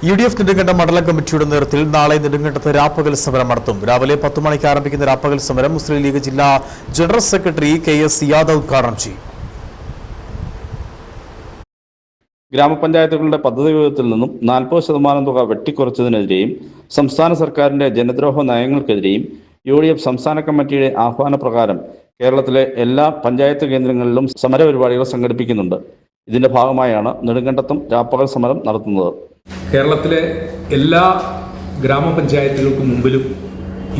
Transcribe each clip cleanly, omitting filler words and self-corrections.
UDF Nedumkandam മണ്ഡലം കമ്മിറ്റിയുടെ നേതൃത്വത്തിൽ നാളെ നെടുങ്കണ്ടത്ത് രാപ്പകൽ സമരം നടത്തും. രാവിലെ 10 മണിക്ക് ആരംഭിക്കുന്ന രാപ്പകൽ സമരം മുസ്ലിം ലീഗ് ജില്ലാ ജനറൽ സെക്രട്ടറി KS യാദവ് ഉദ്ഘാടനം ചെയ്യും. ഗ്രാമപഞ്ചായത്തുകളുടെ പദ്ധതി വിഹിതത്തിൽ നിന്നും 40% തുക വെട്ടിക്കുറച്ചതിനെതിരെയും സംസ്ഥാന സർക്കാരിന്റെ ജനദ്രോഹ നയങ്ങൾക്കെതിരെയും UDF സംസ്ഥാന കമ്മിറ്റിയുടെ ആഹ്വാനപ്രകാരം കേരളത്തിലെ എല്ലാ പഞ്ചായത്ത് കേന്ദ്രങ്ങളിലും സമരപരിപാടികൾ സംഘടിപ്പിക്കുന്നുണ്ട്. ഇതിന്റെ ഭാഗമായാണ് നെടുങ്കണ്ടത്തും രാപ്പകൽ സമരം നടത്തുന്നത്. കേരളത്തിലെ എല്ലാ ഗ്രാമപഞ്ചായത്തുകൾക്ക് മുമ്പിലും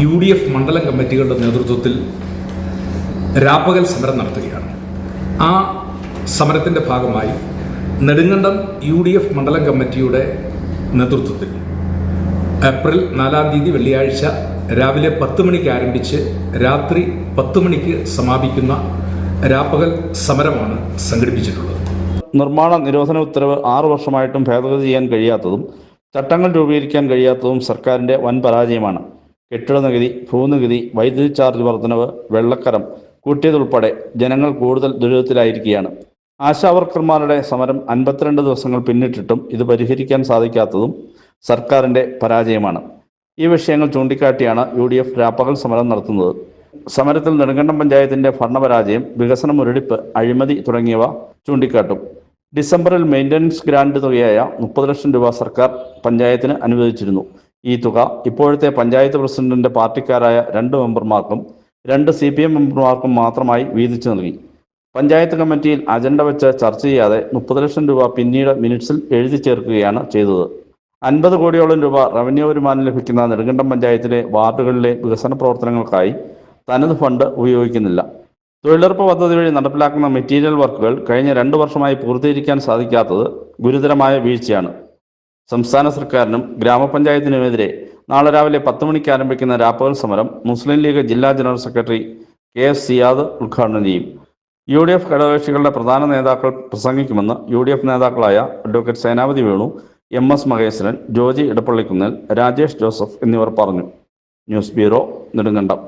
UDF മണ്ഡലം കമ്മിറ്റികളുടെ നേതൃത്വത്തിൽ രാപ്പകൽ സമരം നടത്തുകയാണ്. ആ സമരത്തിൻ്റെ ഭാഗമായി നെടുങ്കണ്ടം UDF മണ്ഡലം കമ്മിറ്റിയുടെ നേതൃത്വത്തിൽ ഏപ്രിൽ 4-ാം തീയതി വെള്ളിയാഴ്ച രാവിലെ 10 മണിക്ക് ആരംഭിച്ച് രാത്രി 10 മണിക്ക് സമാപിക്കുന്ന രാപ്പകൽ സമരമാണ് സംഘടിപ്പിച്ചിട്ടുള്ളത്. നിർമ്മാണ നിരോധന ഉത്തരവ് 6 വർഷമായിട്ടും ഭേദഗതി ചെയ്യാൻ കഴിയാത്തതും ചട്ടങ്ങൾ രൂപീകരിക്കാൻ കഴിയാത്തതും സർക്കാരിന്റെ വൻ പരാജയമാണ്. കെട്ടിട നികുതി, ഭൂനികുതി, വൈദ്യുതി ചാർജ് വർധനവ്, വെള്ളക്കരം കൂട്ടിയതുൾപ്പെടെ ജനങ്ങൾ കൂടുതൽ ദുരിതത്തിലായിരിക്കുകയാണ്. ആശാവർക്കർമാരുടെ സമരം 52 ദിവസങ്ങൾ പിന്നിട്ടിട്ടും ഇത് പരിഹരിക്കാൻ സാധിക്കാത്തതും സർക്കാരിന്റെ പരാജയമാണ്. ഈ വിഷയങ്ങൾ ചൂണ്ടിക്കാട്ടിയാണ് UDF രാപ്പകൽ സമരം നടത്തുന്നത്. സമരത്തിൽ നെടുങ്കണ്ടം പഞ്ചായത്തിന്റെ ഭരണപരാജയം, വികസന മുരടിപ്പ്, അഴിമതി തുടങ്ങിയവ ചൂണ്ടിക്കാട്ടും. ഡിസംബറിൽ മെയിൻ്റനൻസ് ഗ്രാന്റ് തുകയായ 30 ലക്ഷം രൂപ സർക്കാർ പഞ്ചായത്തിന് അനുവദിച്ചിരുന്നു. ഈ തുക ഇപ്പോഴത്തെ പഞ്ചായത്ത് പ്രസിഡന്റിന്റെ പാർട്ടിക്കാരായ 2 മെമ്പർമാർക്കും 2 CPM മെമ്പർമാർക്കും മാത്രമായി വീതിച്ചു നൽകി. പഞ്ചായത്ത് കമ്മിറ്റിയിൽ അജണ്ട വെച്ച് ചർച്ച ചെയ്യാതെ 30 ലക്ഷം രൂപ പിന്നീട് മിനിറ്റ്സിൽ എഴുതി ചേർക്കുകയാണ് ചെയ്തത്. 50 കോടിയോളം രൂപ റവന്യൂ വരുമാനം ലഭിക്കുന്ന നെടുങ്കണ്ടം പഞ്ചായത്തിലെ വാർഡുകളിലെ വികസന പ്രവർത്തനങ്ങൾക്കായി തനത് ഫണ്ട് ഉപയോഗിക്കുന്നില്ല. തൊഴിലുറപ്പ് പദ്ധതി വഴി നടപ്പിലാക്കുന്ന മെറ്റീരിയൽ വർക്കുകൾ കഴിഞ്ഞ 2 വർഷമായി പൂർത്തീകരിക്കാൻ സാധിക്കാത്തത് ഗുരുതരമായ വീഴ്ചയാണ്. സംസ്ഥാന സർക്കാരിനും ഗ്രാമപഞ്ചായത്തിനുമെതിരെ നാളെ രാവിലെ 10 മണിക്ക് ആരംഭിക്കുന്ന രാപ്പകൽ സമരം മുസ്ലിം ലീഗ് ജില്ലാ ജനറൽ സെക്രട്ടറി KS യാദവ് ഉദ്ഘാടനം ചെയ്യും. UDF ഘടകകക്ഷികളുടെ പ്രധാന നേതാക്കൾ പ്രസംഗിക്കുമെന്ന് UDF നേതാക്കളായ അഡ്വക്കേറ്റ് സേനാപതി വേണു, MS മഹേശ്വരൻ, ജോജി ഇടപ്പള്ളിക്കുന്നേൽ, രാജേഷ് ജോസഫ് എന്നിവർ പറഞ്ഞു. News bureau, Nedumkandam.